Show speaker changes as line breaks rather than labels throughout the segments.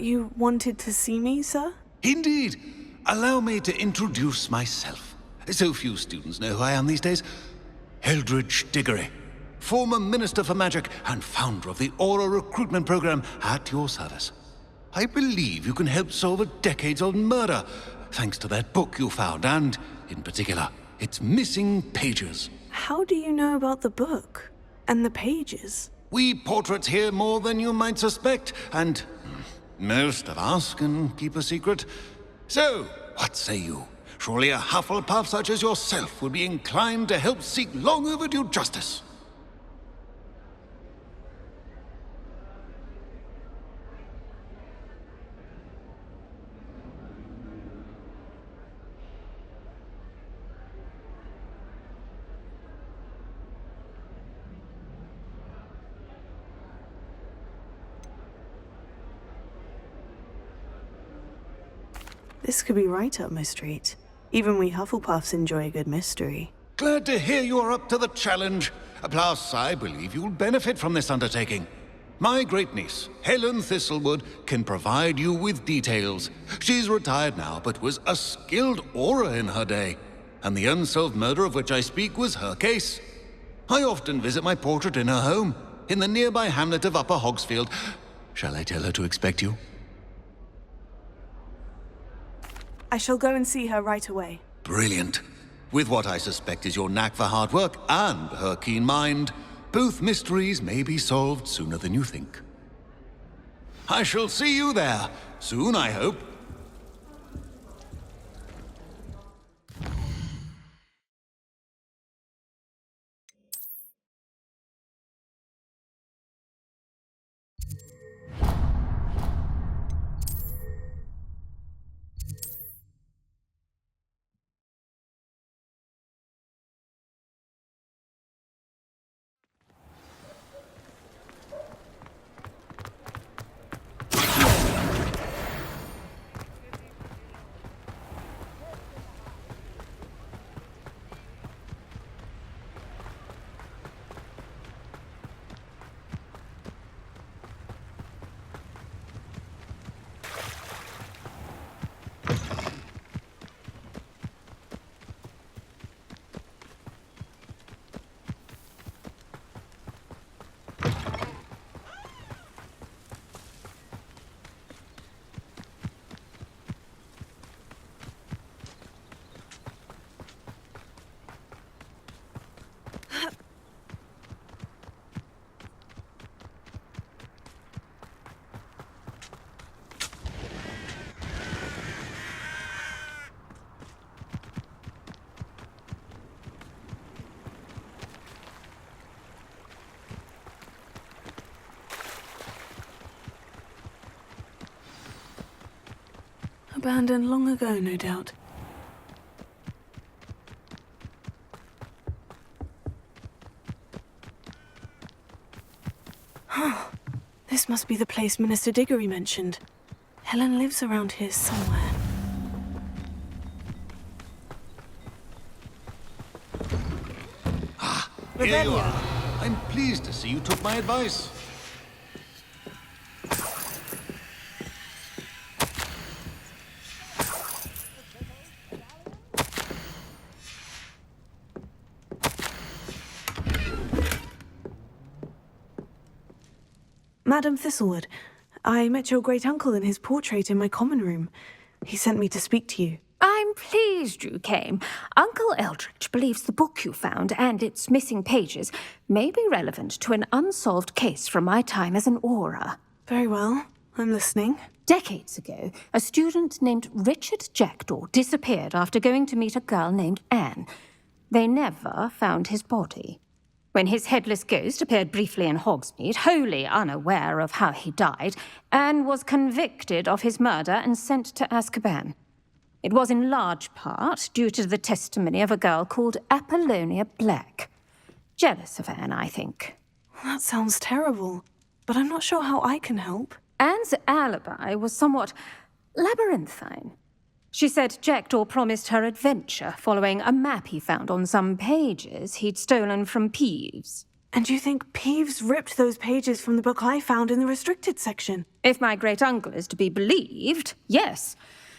You wanted to see me, sir?
Indeed. Allow me to introduce myself. So few students know who I am these days. Eldridge Diggory, former Minister for Magic and founder of the Aura recruitment program at your service. I believe you can help solve a decades-old murder, thanks to that book you found, and, in particular, its missing pages.
How do you know about the book? And the pages?
We portraits hear more than you might suspect, and most of us can keep a secret. So, what say you? Surely a Hufflepuff such as yourself would be inclined to help seek long overdue justice.
This could be right up my street. Even we Hufflepuffs enjoy a good mystery.
Glad to hear you are up to the challenge. Plus, I believe you'll benefit from this undertaking. My great-niece, Helen Thistlewood, can provide you with details. She's retired now, but was a skilled aura in her day. And the unsolved murder of which I speak was her case. I often visit my portrait in her home, in the nearby hamlet of Upper Hogsfield. Shall I tell her to expect you?
I shall go and see her right away.
Brilliant. With what I suspect is your knack for hard work and her keen mind, both mysteries may be solved sooner than you think. I shall see you there, soon I hope.
Abandoned long ago, no doubt. This must be the place Minister Diggory mentioned. Helen lives around here somewhere.
Here you are. I'm pleased to see you took my advice.
Madam Thistlewood, I met your great-uncle in his portrait in my common room. He sent me to speak to you.
I'm pleased you came. Uncle Eldridge believes the book you found and its missing pages may be relevant to an unsolved case from my time as an aura.
Very well. I'm listening.
Decades ago, a student named Richard Jackdaw disappeared after going to meet a girl named Anne. They never found his body. When his headless ghost appeared briefly in Hogsmeade, wholly unaware of how he died, Anne was convicted of his murder and sent to Azkaban. It was in large part due to the testimony of a girl called Apollonia Black. Jealous of Anne, I think.
That sounds terrible, but I'm not sure how I can help.
Anne's alibi was somewhat labyrinthine. She said Jackdaw promised her adventure following a map he found on some pages he'd stolen from Peeves.
And you think Peeves ripped those pages from the book I found in the restricted section?
If my great-uncle is to be believed, yes.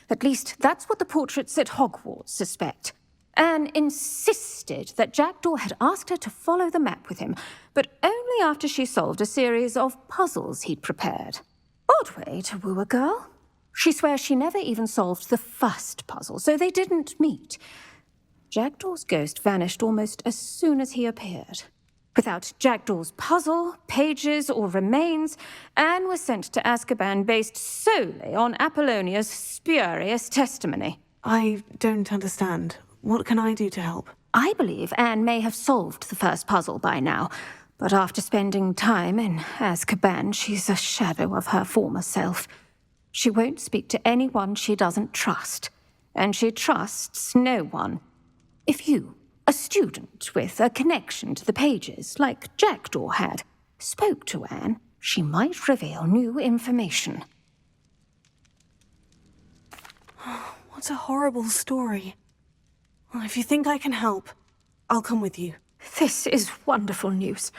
At least that's what the portraits at Hogwarts suspect. Anne insisted that Jackdaw had asked her to follow the map with him, but only after she solved a series of puzzles he'd prepared. Odd way to woo a girl. She swears she never even solved the first puzzle, so they didn't meet. Jackdaw's ghost vanished almost as soon as he appeared. Without Jackdaw's puzzle, pages, or remains, Anne was sent to Azkaban based solely on Apollonia's spurious testimony.
I don't understand. What can I do to help?
I believe Anne may have solved the first puzzle by now, but after spending time in Azkaban, she's a shadow of her former self. She won't speak to anyone she doesn't trust, and she trusts no one. If you, a student with a connection to the pages, like Jackdaw had, spoke to Anne, she might reveal new information.
What a horrible story. Well, if you think I can help, I'll come with you.
This is wonderful news.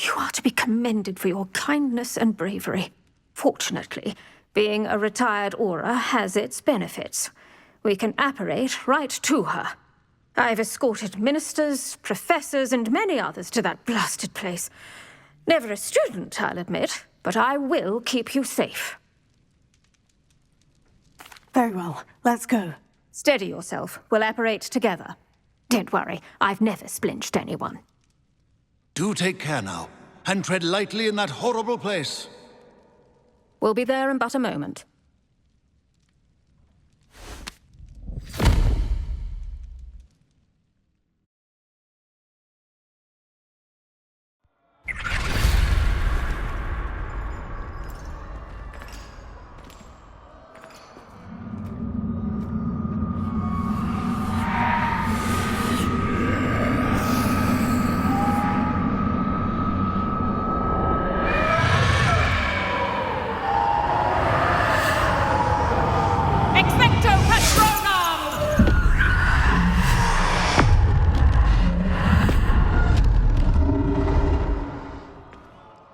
You are to be commended for your kindness and bravery. Fortunately, being a retired Auror has its benefits. We can apparate right to her. I've escorted ministers, professors, and many others to that blasted place. Never a student, I'll admit, but I will keep you safe.
Very well, let's go.
Steady yourself. We'll apparate together. Don't worry, I've never splinched anyone.
Do take care now, and tread lightly in that horrible place.
We'll be there in but a moment.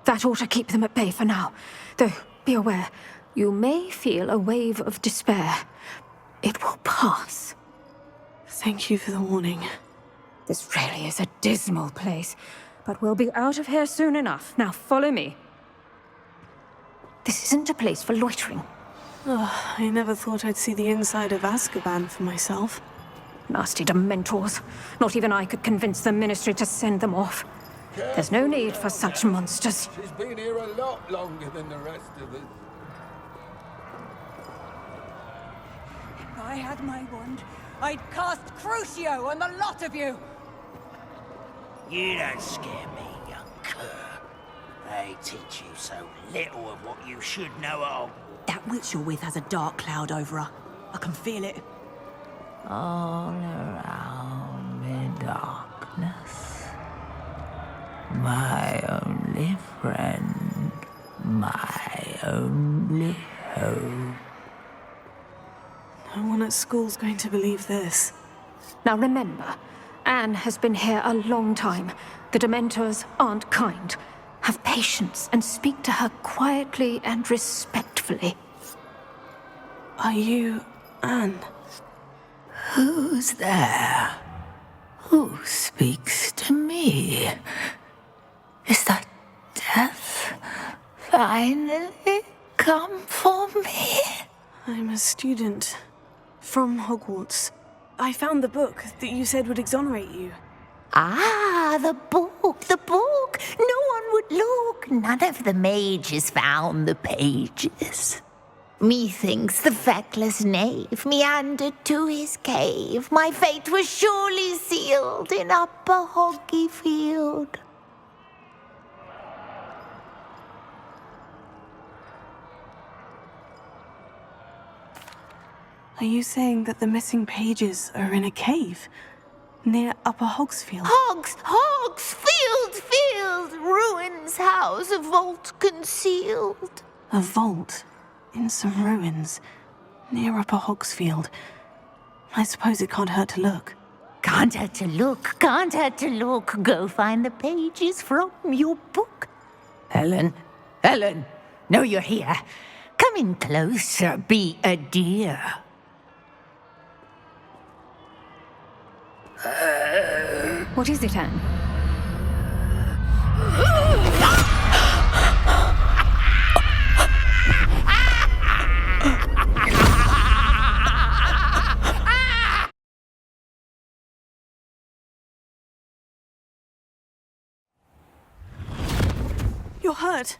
That ought to keep them at bay for now. Though, be aware, you may feel a wave of despair. It will pass.
Thank you for the warning.
This really is a dismal place, but we'll be out of here soon enough. Now follow me. This isn't a place for loitering.
Oh, I never thought I'd see the inside of Azkaban for myself.
Nasty Dementors. Not even I could convince the Ministry to send them off. There's no need for such monsters.
She's been here a lot longer than the rest of us.
If I had my wand, I'd cast Crucio on the lot of you!
You don't scare me, young cur. They teach you so little of what you should know of.
That witch you're with has a dark cloud over her. I can feel it.
All around me darkness. My only friend, my only hope.
No one at school's going to believe this.
Now remember, Anne has been here a long time. The Dementors aren't kind. Have patience and speak to her quietly and respectfully.
Are you Anne?
Who's there? Who speaks to me? Is that death finally come for me?
I'm a student from Hogwarts. I found the book that you said would exonerate you.
Ah, the book, the book. No one would look. None of the mages found the pages. Methinks the feckless knave meandered to his cave. My fate was surely sealed in Upper Hoggyfield.
Are you saying that the missing pages are in a cave near Upper Hogsfield?
Field, ruins house, a vault concealed.
A vault in some ruins near Upper Hogsfield. I suppose it can't hurt to look.
Can't hurt to look, can't hurt to look. Go find the pages from your book. Helen, Helen, know you're here. Come in closer, be a dear.
What is it, Anne?
You're hurt.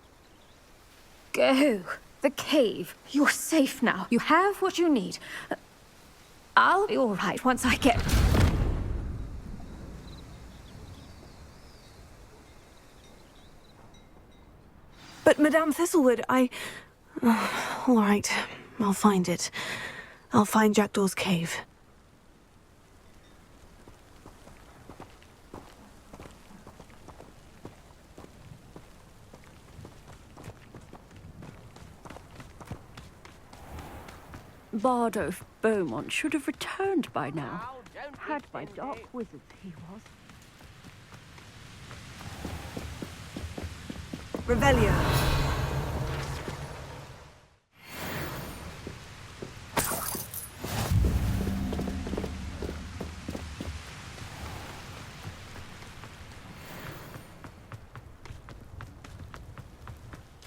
Go. The cave. You're safe now. You have what you need. I'll be all right once I get...
But Madame Thistlewood, all right, I'll find it. I'll find Jackdaw's cave.
Bardo Beaumont should have returned by now. Had by dark wizards he was.
Revelio.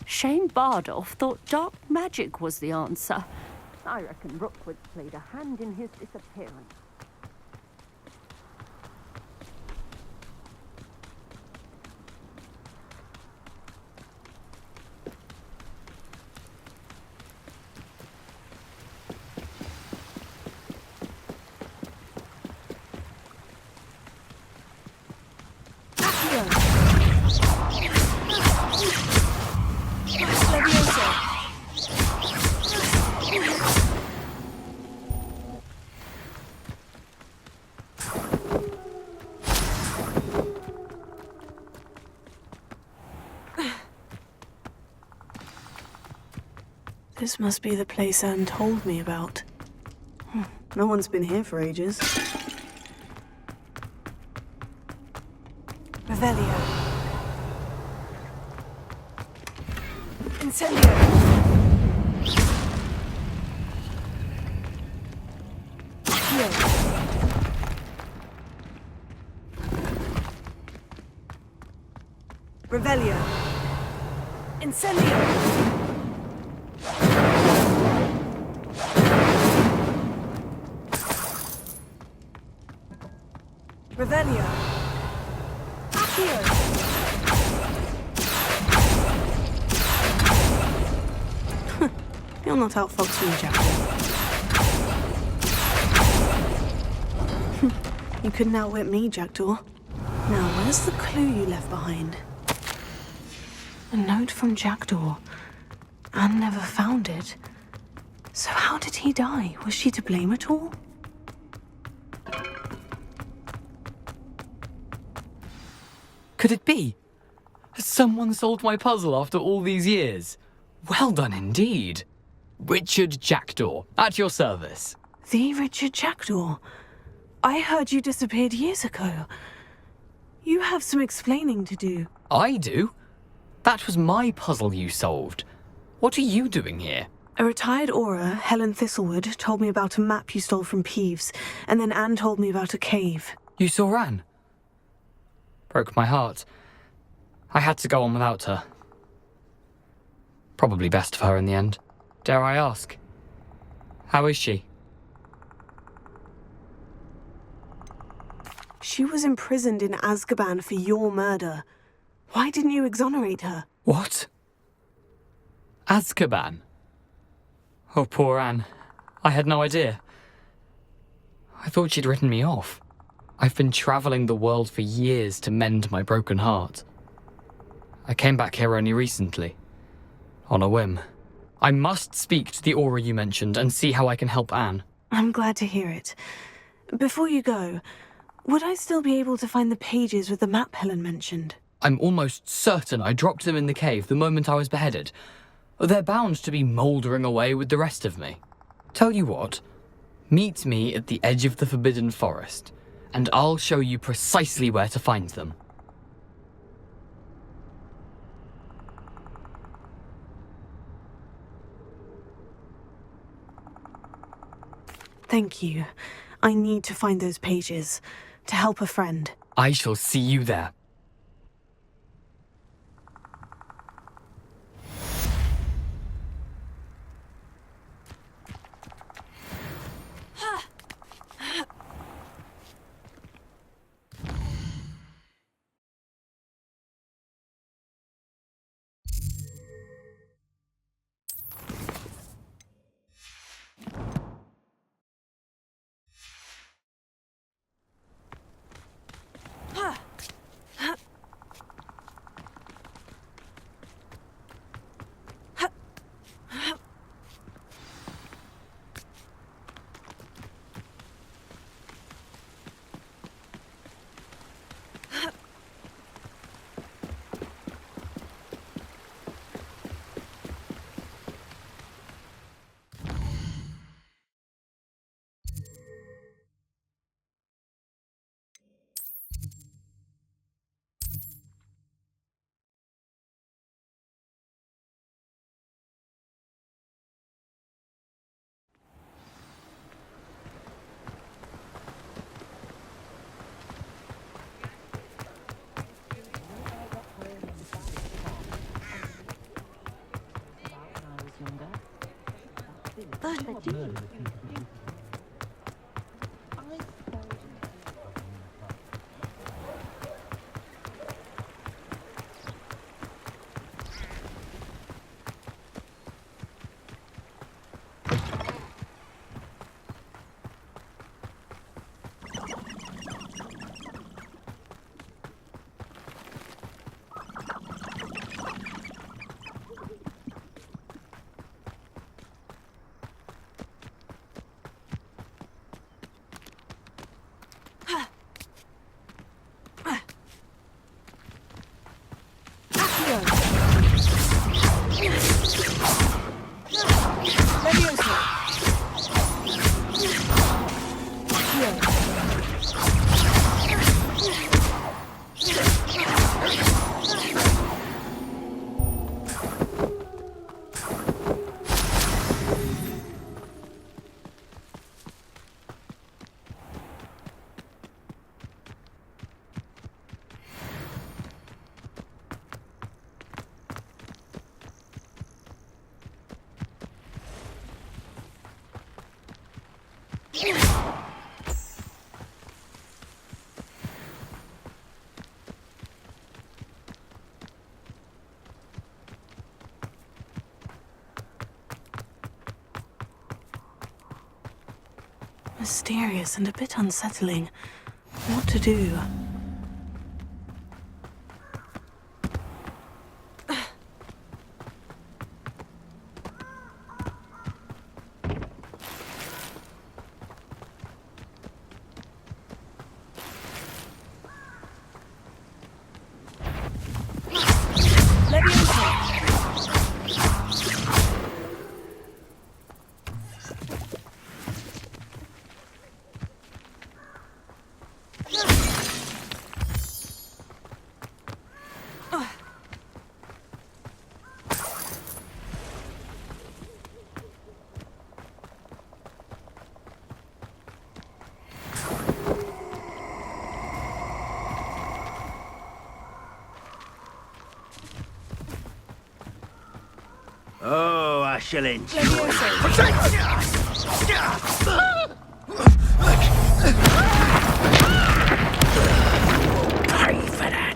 Shane Bardolph thought dark magic was the answer. I reckon Rookwood played a hand in his disappearance.
This must be the place Anne told me about. No one's been here for ages. Revelio. Incendio. Accio. Revelio. Incendio. Revelio. Accio. You'll not outfox me, Jackal. You couldn't outwit me, Jackdaw. Now, where's the clue you left behind? A note from Jackdaw. Anne never found it. So how did he die? Was she to blame at all?
Could it be? Has someone solved my puzzle after all these years? Well done indeed. Richard Jackdaw, at your service.
The Richard Jackdaw? I heard you disappeared years ago. You have some explaining to do.
I do? That was my puzzle you solved. What are you doing here?
A retired aura, Helen Thistlewood, told me about a map you stole from Peeves, and then Anne told me about a cave.
You saw Anne? Broke my heart. I had to go on without her. Probably best for her in the end. Dare I ask? How is she?
She was imprisoned in Azkaban for your murder. Why didn't you exonerate her?
What? Azkaban? Oh, poor Anne. I had no idea. I thought she'd written me off. I've been travelling the world for years to mend my broken heart. I came back here only recently. On a whim. I must speak to the aura you mentioned and see how I can help Anne.
I'm glad to hear it. Before you go, would I still be able to find the pages with the map Helen mentioned?
I'm almost certain I dropped them in the cave the moment I was beheaded. They're bound to be mouldering away with the rest of me. Tell you what, meet me at the edge of the Forbidden Forest. and I'll show you precisely where to find them.
Thank you. I need to find those pages to help a friend.
I shall see you there.
Mysterious and a bit unsettling. What to do?
Oh, I shall enjoy. Pay for that.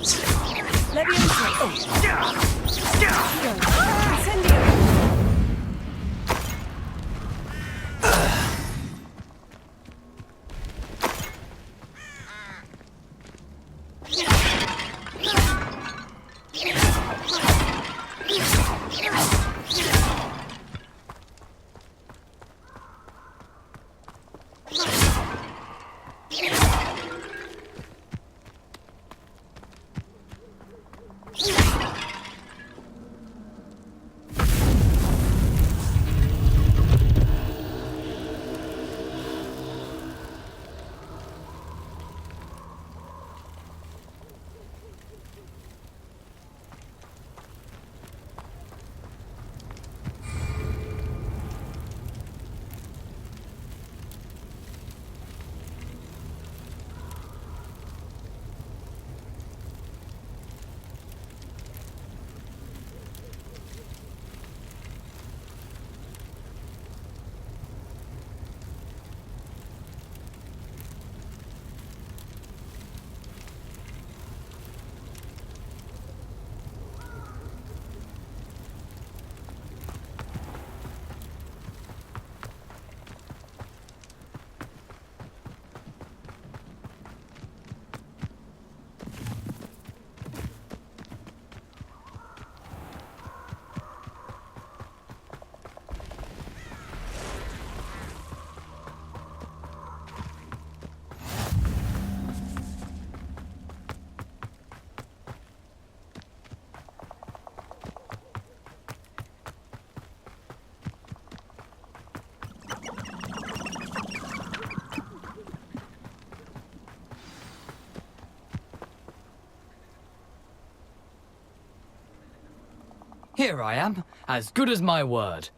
Here I am, as good as my word.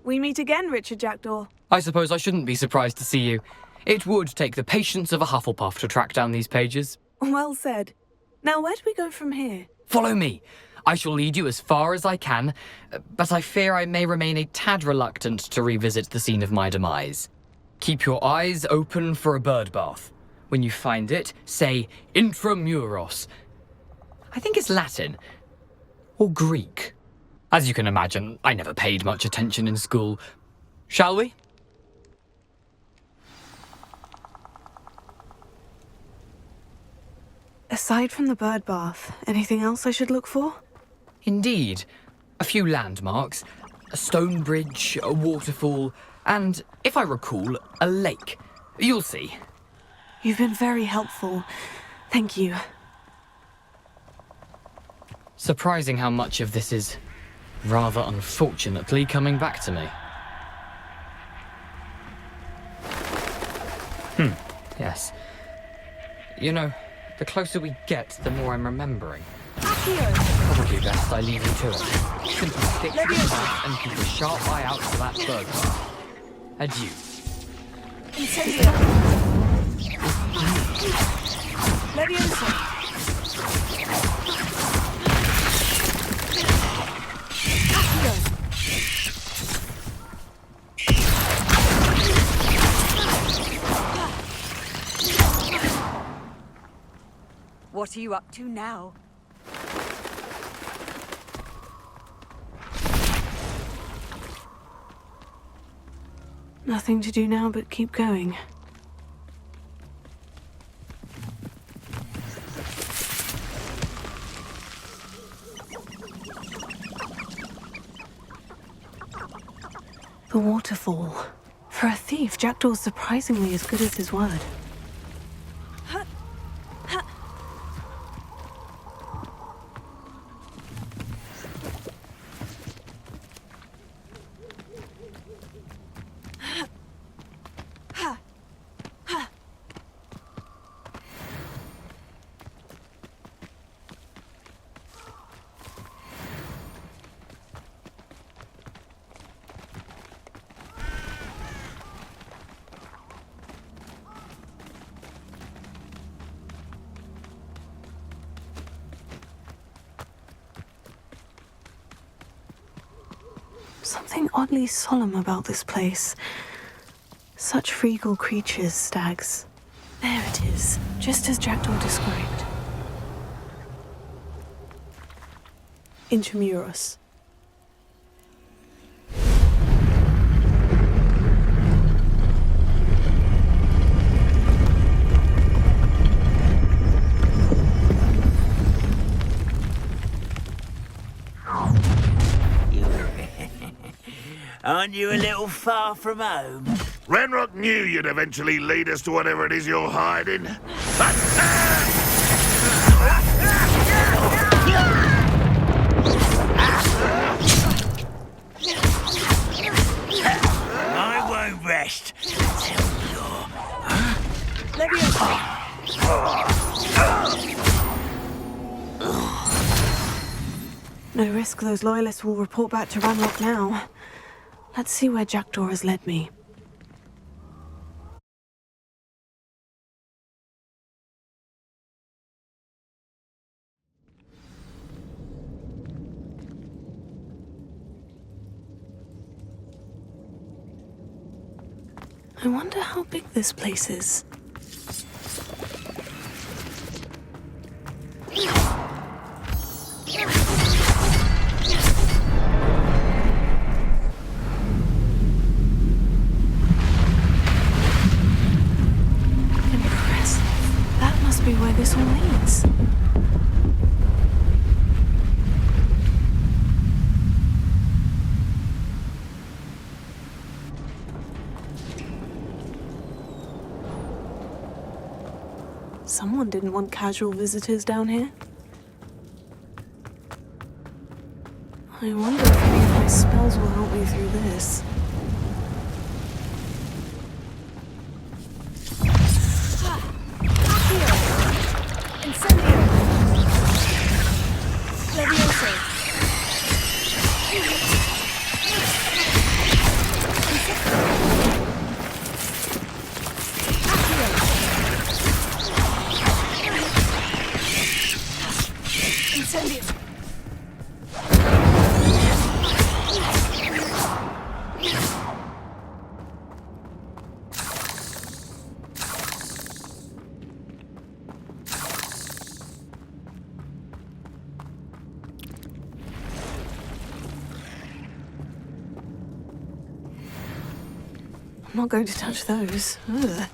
We meet again, Richard Jackdaw.
I suppose I shouldn't be surprised to see you. It would take the patience of a Hufflepuff to track down these pages.
Well said. Now, where do we go from here?
Follow me. I shall lead you as far as I can, but I fear I may remain a tad reluctant to revisit the scene of my demise. Keep your eyes open for a bird bath. When you find it, say intramuros. I think it's Latin. Or Greek. As you can imagine, I never paid much attention in school. Shall we?
Aside from the bird bath, anything else I should look for?
Indeed. A few landmarks, a stone bridge, a waterfall, and, if I recall, a lake. You'll see.
You've been very helpful. Thank you.
Surprising how much of this is, rather unfortunately, coming back to me. Yes. You know, the closer we get, the more I'm remembering. Probably best I leave you to it. Simply stick to the fight and keep a sharp eye out for that bird bath. Adieu.
Incendio. Leviosa.
What are you up to now?
Nothing to do now but keep going. The waterfall. For a thief, Jackdaw's surprisingly as good as his word. Something oddly solemn about this place. Such regal creatures, stags. There it is, just as Jackdaw described. Intramuros.
Aren't you a little far from home?
Renrock knew you'd eventually lead us to whatever it is you're hiding.
I won't rest until you're...
No risk those loyalists will report back to Ranrock now. Let's see where Jackdaw has led me. I wonder how big this place is. Be where this all leads. Someone didn't want casual visitors down here. I wonder if any of my spells will help me through this.
Incendio.
I'm not going to touch those. Ugh.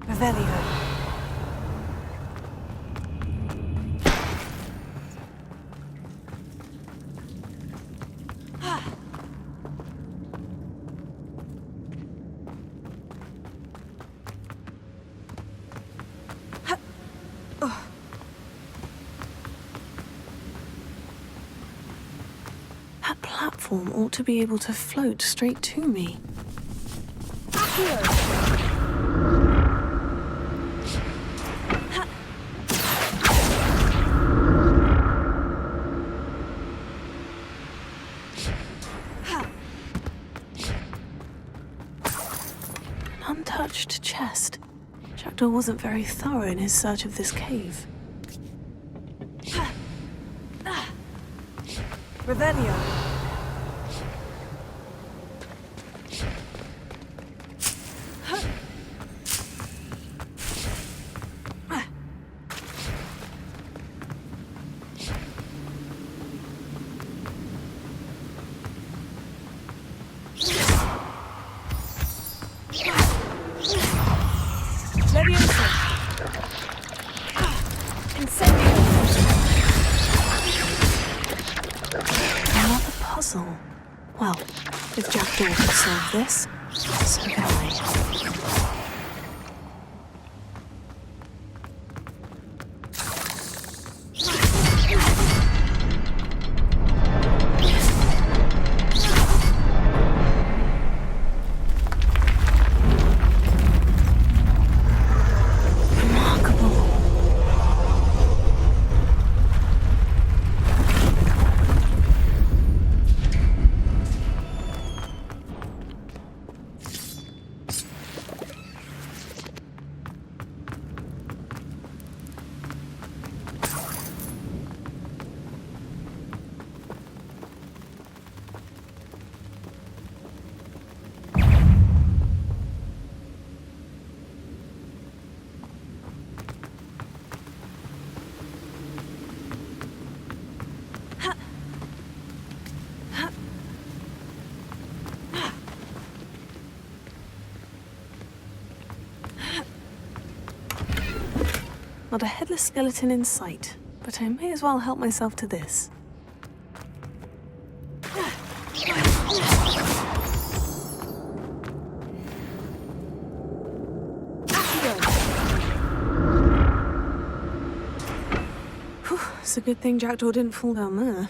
Revelio. That platform ought to be able to float straight to me. An untouched chest. Jackdaw wasn't very thorough in his search of this cave. Revelio. Another puzzle. Well, if Jackdaw could solve this, so can I. Not a headless skeleton in sight, but I may as well help myself to this. Whew, it's a good thing Jackdaw didn't fall down there.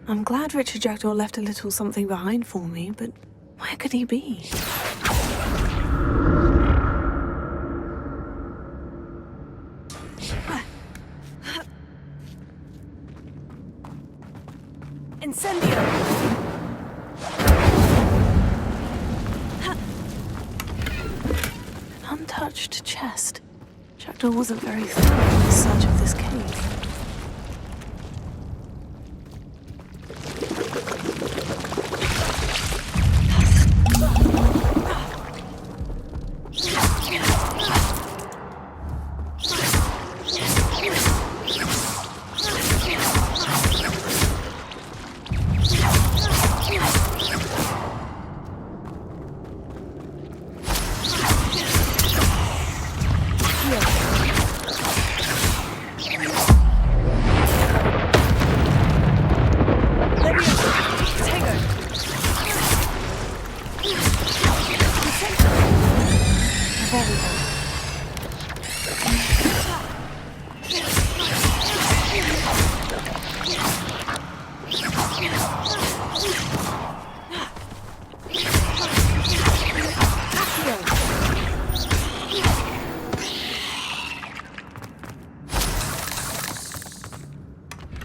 I'm glad Richard Jackdaw left a little something behind for me, but where could he be? Incendio! An untouched chest. Jackdaw wasn't very thorough in his search of this cave.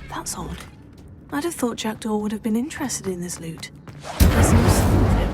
That's odd. I'd I'd have thought Jackdaw would have been interested in this loot. There's no sign of him.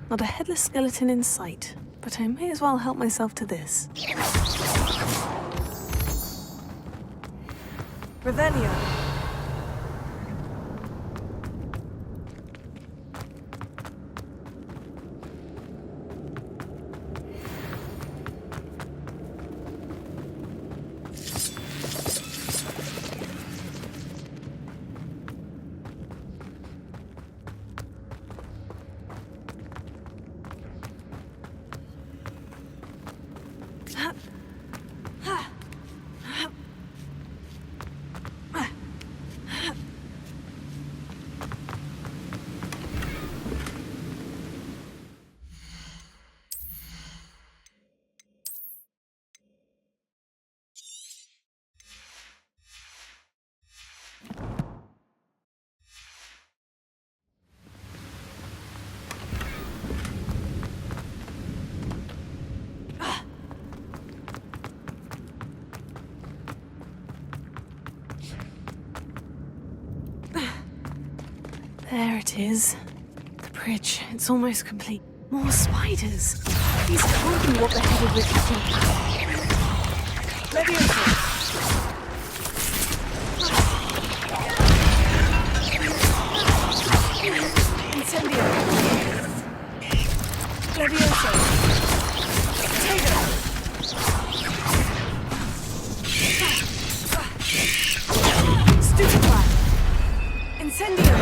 Not a headless skeleton in sight, but I may as well help myself to this. Revelio. There it is. The bridge. It's almost complete. More spiders. These can't be what the head of Richard Leviosa. Incendio. Leviosa. Potato. Stupefy. Incendio.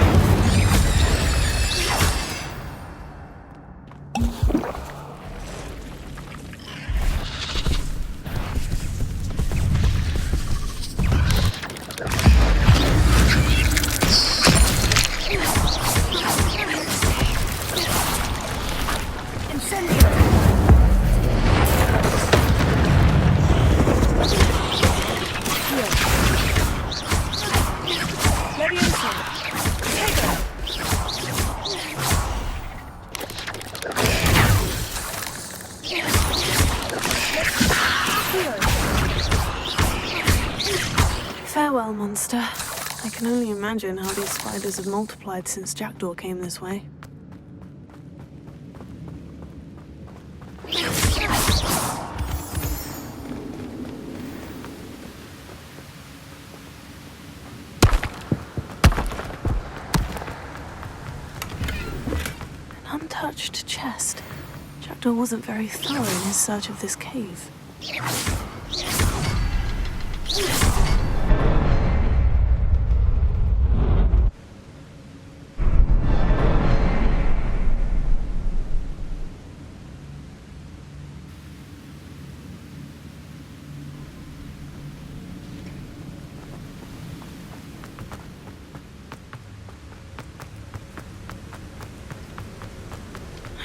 Farewell, monster. I can only imagine how these spiders have multiplied since Jackdaw came this way. An untouched chest. Jackdaw wasn't very thorough in his search of this cave.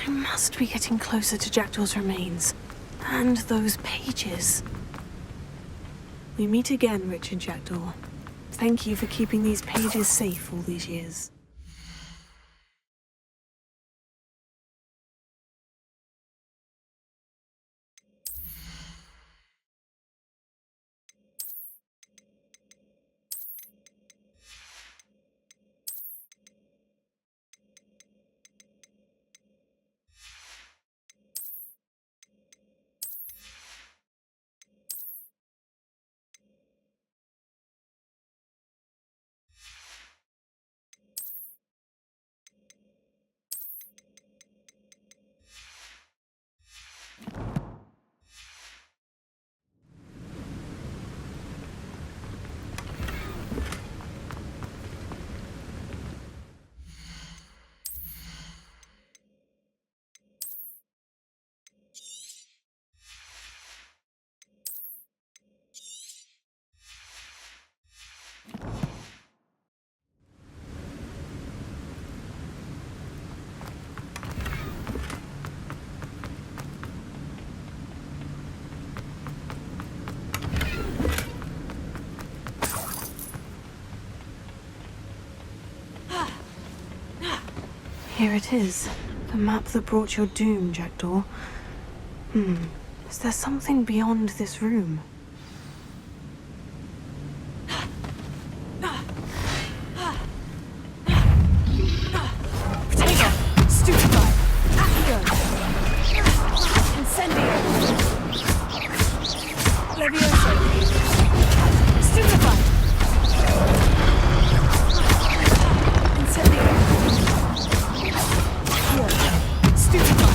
I must be getting closer to Jackdaw's remains. And those pages. We meet again, Richard Jackdaw. Thank you for keeping these pages safe all these years. Here it is. The map that brought your doom, Jackdaw. Is there something beyond this room?
Potato! Stupefy! Accio! Incendio! Levioso! Stupefy! Incendio! Accio! Stupefy!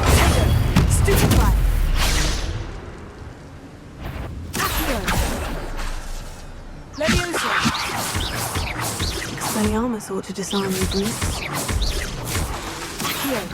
Potato! Stupefy! Accio! Levioso!
Expelliarmus ought to disarm you, Bruce.
Here.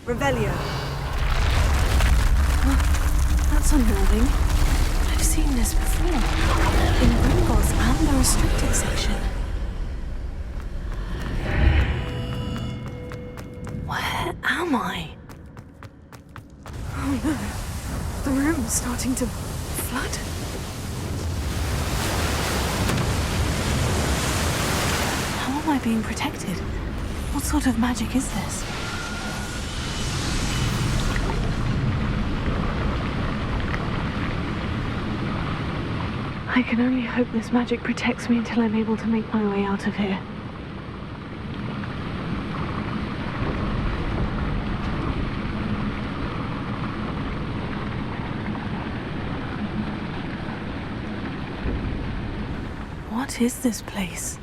Revelio.
That's unnerving. I've seen this before. In Gringotts and the restricted section. Where am I? Oh no. The room's starting to flood. How am I being protected? What sort of magic is this? I can only hope this magic protects me until I'm able to make my way out of here. What is this place?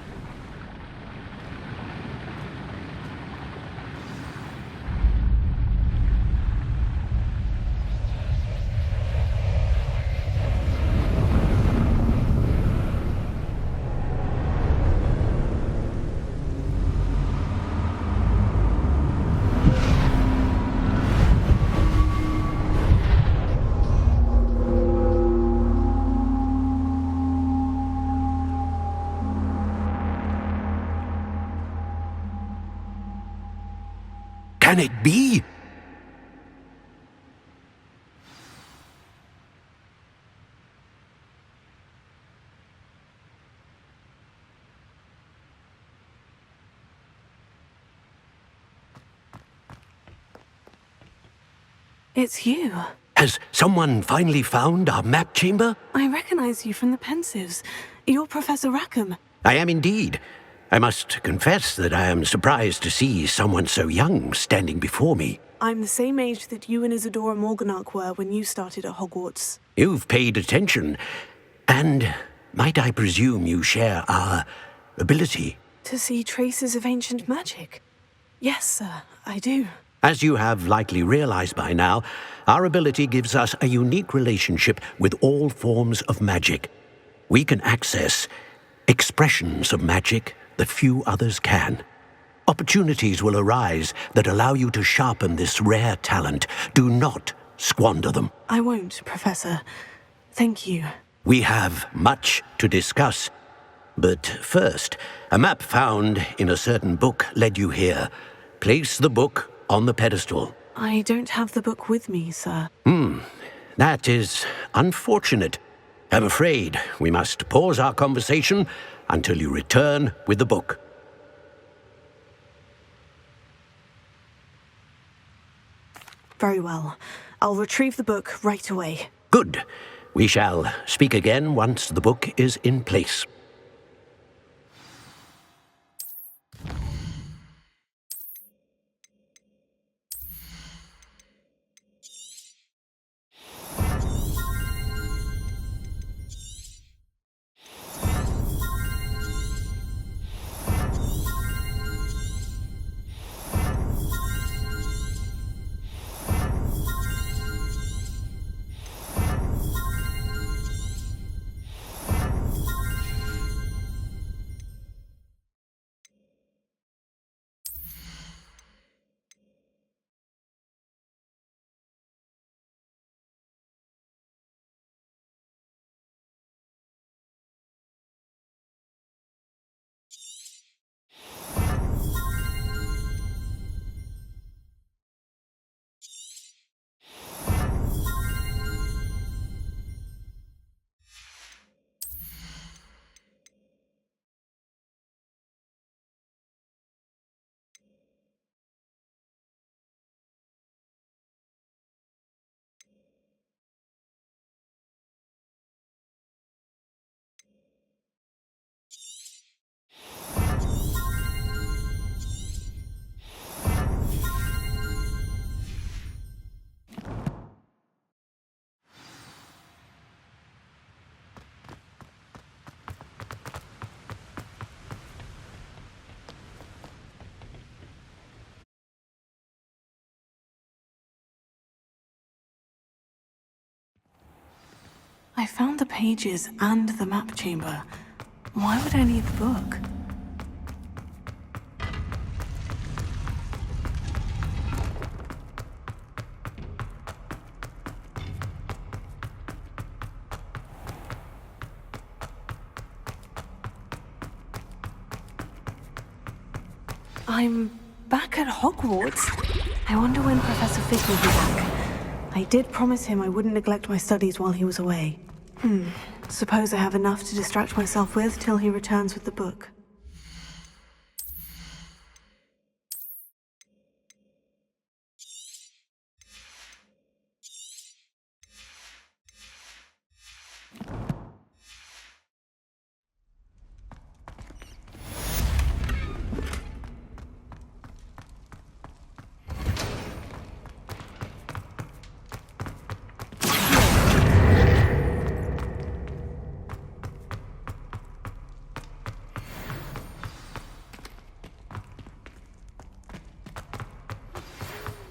Can it be?
It's you.
Has someone finally found our map chamber?
I recognize you from the Pensives. You're Professor Rackham.
I am indeed. I must confess that I am surprised to see someone so young standing before me.
I'm the same age that you and Isadora Morganach were when you started at Hogwarts.
You've paid attention. And might I presume you share our ability?
To see traces of ancient magic? Yes, sir, I do.
As you have likely realized by now, our ability gives us a unique relationship with all forms of magic. We can access
expressions of magic that few others can. Opportunities will arise that allow you to sharpen this rare talent. Do not squander them.
I won't, Professor. Thank you.
We have much to discuss. But first, a map found in a certain book led you here. Place the book on the pedestal.
I don't have the book with me, sir.
That is unfortunate. I'm afraid we must pause our conversation until you return with the book.
Very well. I'll retrieve the book right away.
Good. We shall speak again once the book is in place.
I found the pages and the map chamber. Why would I need the book? I'm back at Hogwarts. I wonder when Professor Fig will be back. I did promise him I wouldn't neglect my studies while he was away. Suppose I have enough to distract myself with till he returns with the book.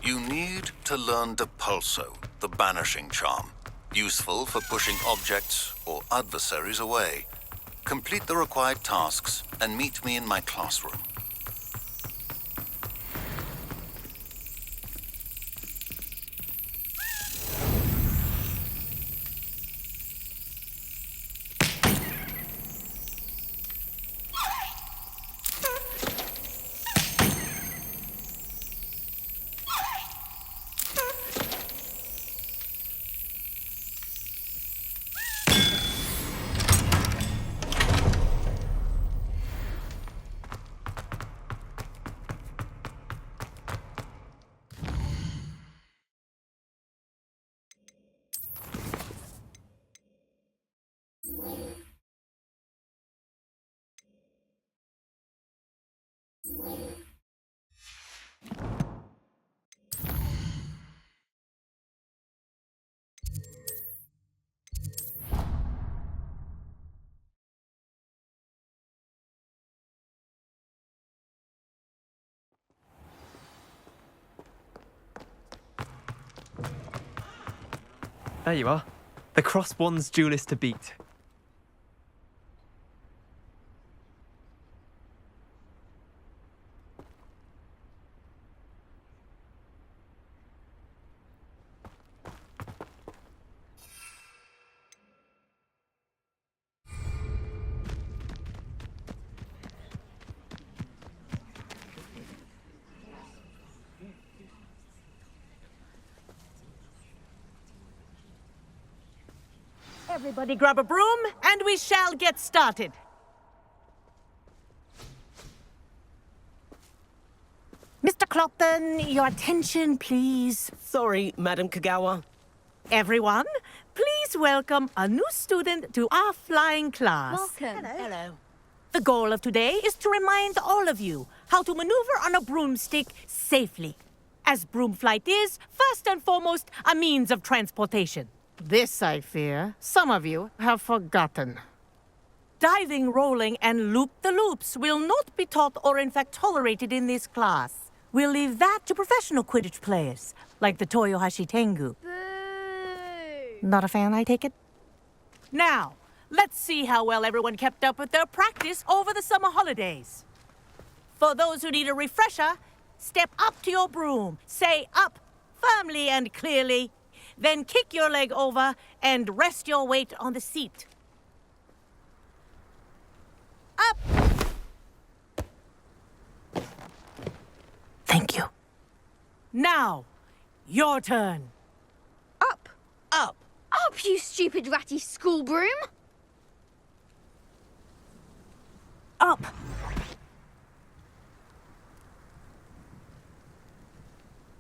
You need to learn Depulso, the banishing charm, useful for pushing objects or adversaries away. Complete the required tasks and meet me in my classroom.
There you are. The crossed one's duelist to beat.
Everybody grab a broom, and we shall get started. Mr. Clopton, your attention, please.
Sorry, Madam Kagawa.
Everyone, please welcome a new student to our flying class.
Welcome.
Hello. The goal of today is to remind all of you how to maneuver on a broomstick safely. As broom flight is, first and foremost, a means of transportation. This, I fear, some of you have forgotten. Diving, rolling, and loop-the-loops will not be taught or in fact tolerated in this class. We'll leave that to professional Quidditch players, like the Toyohashi Tengu.
Boo!
Not a fan, I take it? Now, let's see how well everyone kept up with their practice over the summer holidays. For those who need a refresher, step up to your broom, say up firmly and clearly, then kick your leg over and rest your weight on the seat. Up! Thank you. Now, your turn.
Up!
Up!
Up, you stupid ratty school broom!
Up!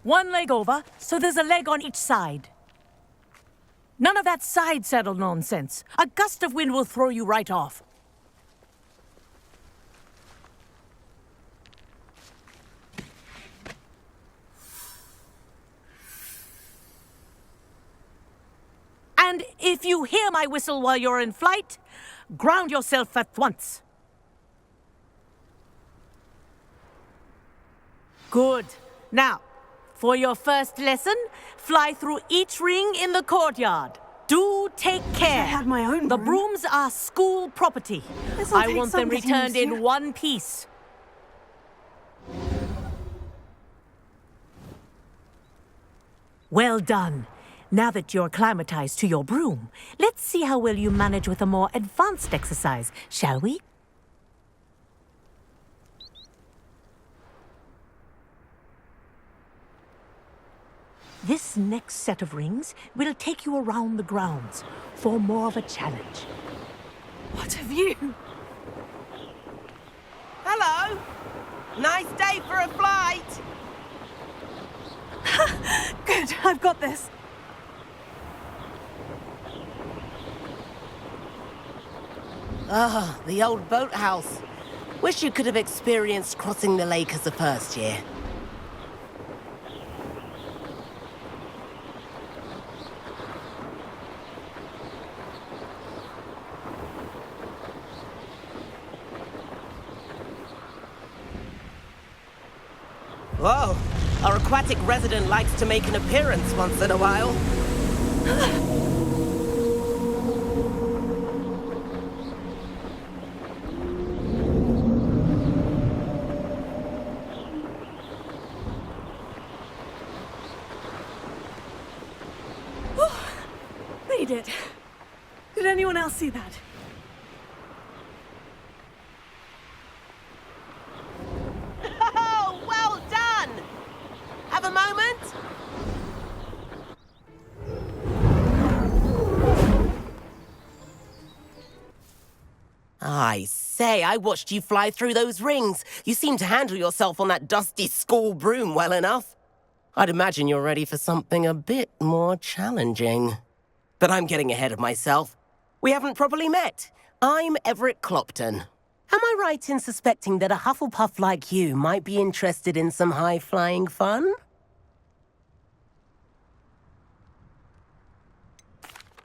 One leg over, so there's a leg on each side. None of that side saddle nonsense. A gust of wind will throw you right off. And if you hear my whistle while you're in flight, ground yourself at once. Good. Now, for your first lesson, fly through each ring in the courtyard. Do take care.
I had my own
The
broom.
brooms are school property.
This'll
I
take
want them
some getting
returned
used to.
in one piece. Well done. Now that you're acclimatized to your broom, let's see how well you manage with a more advanced exercise, shall we? This next set of rings will take you around the grounds for more of a challenge.
What have you?
Hello! Nice day for a flight!
Good, I've got this.
Ah, the old boathouse. Wish you could have experienced crossing the lake as a first year. Whoa, our aquatic resident likes to make an appearance once in a while.
Made it. Did anyone else see that?
Oh, well done! Have a moment? I say, I watched you fly through those rings. You seem to handle yourself on that dusty school broom well enough. I'd imagine you're ready for something a bit more challenging. But I'm getting ahead of myself. We haven't properly met. I'm Everett Clopton. Am I right in suspecting that a Hufflepuff like you might be interested in some high-flying fun?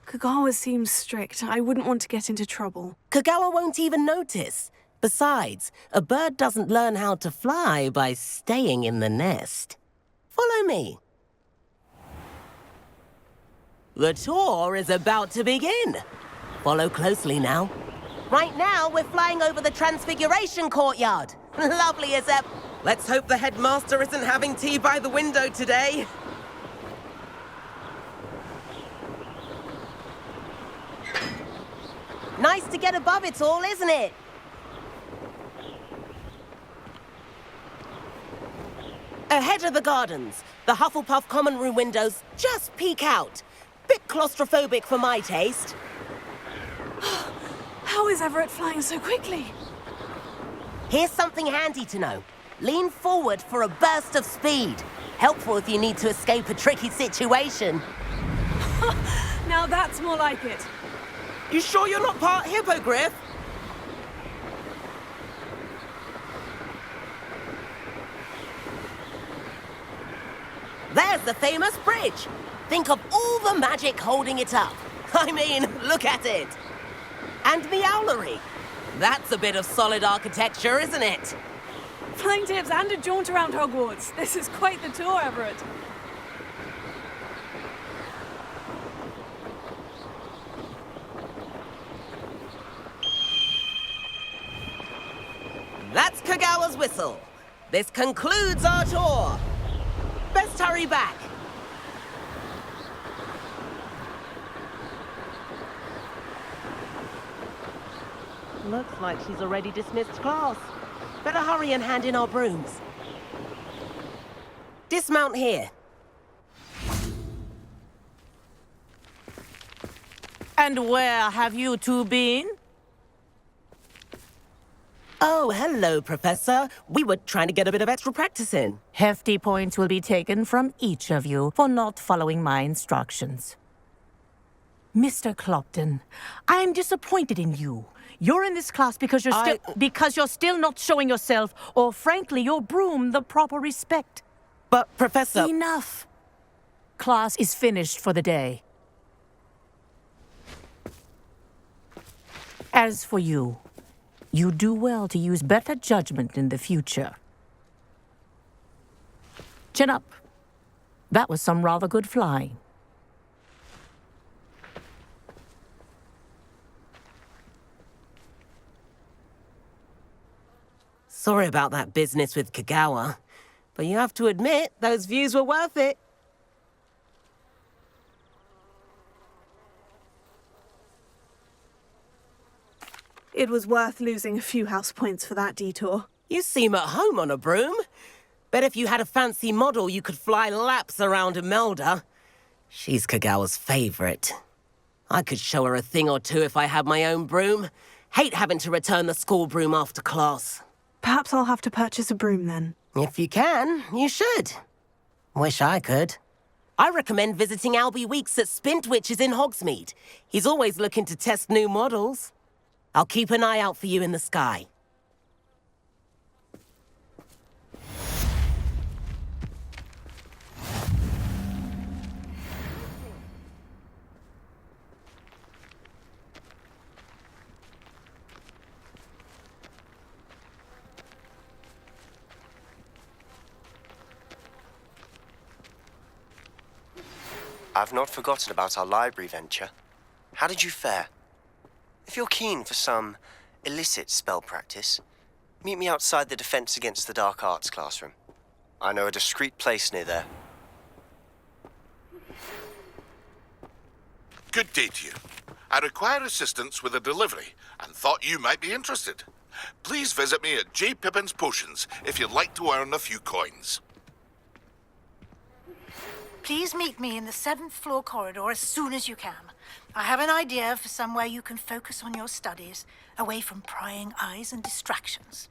Kagawa seems strict. I wouldn't want to get into trouble.
Kagawa won't even notice. Besides, a bird doesn't learn how to fly by staying in the nest. Follow me. The tour is about to begin. Follow closely now. Right now, we're flying over the Transfiguration Courtyard. Lovely as ever. Let's hope the headmaster isn't having tea by the window today. Nice to get above it all, isn't it? Ahead of the gardens, the Hufflepuff common room windows just peek out. Bit claustrophobic for my taste.
How is Everett flying so quickly?
Here's something handy to know. Lean forward for a burst of speed. Helpful if you need to escape a tricky situation.
Now that's more like it.
You sure you're not part hippogriff? There's the famous bridge. Think of all the magic holding it up. I mean, look at it. And the owlery. That's a bit of solid architecture, isn't it?
Flying tips and a jaunt around Hogwarts. This is quite the tour, Everett.
That's Kagawa's whistle. This concludes our tour. Best hurry back. Looks like she's already dismissed class. Better hurry and hand in our brooms. Dismount here.
And where have you two been?
Oh, hello, Professor. We were trying to get a bit of extra practice in.
Hefty points will be taken from each of you for not following my instructions. Mr. Clopton, I am disappointed in you. You're in this class because you're still not showing yourself, or frankly, your broom the proper respect.
But, Professor...
Enough. Class is finished for the day. As for you, you do well to use better judgment in the future. Chin up. That was some rather good flying.
Sorry about that business with Kagawa, but you have to admit, those views were worth it.
It was worth losing a few house points for that detour.
You seem at home on a broom. Bet if you had a fancy model, you could fly laps around Imelda. She's Kagawa's favorite. I could show her a thing or two if I had my own broom. Hate having to return the school broom after class.
Perhaps I'll have to purchase a broom then.
If you can, you should. Wish I could. I recommend visiting Albie Weeks at Spintwitches in Hogsmeade. He's always looking to test new models. I'll keep an eye out for you in the sky.
I've not forgotten about our library venture. How did you fare? If you're keen for some illicit spell practice, meet me outside the Defense Against the Dark Arts classroom. I know a discreet place near there.
Good day to you. I require assistance with a delivery and thought you might be interested. Please visit me at J. Pippin's Potions if you'd like to earn a few coins.
Please meet me in the 7th floor corridor as soon as you can. I have an idea for somewhere you can focus on your studies, away from prying eyes and distractions.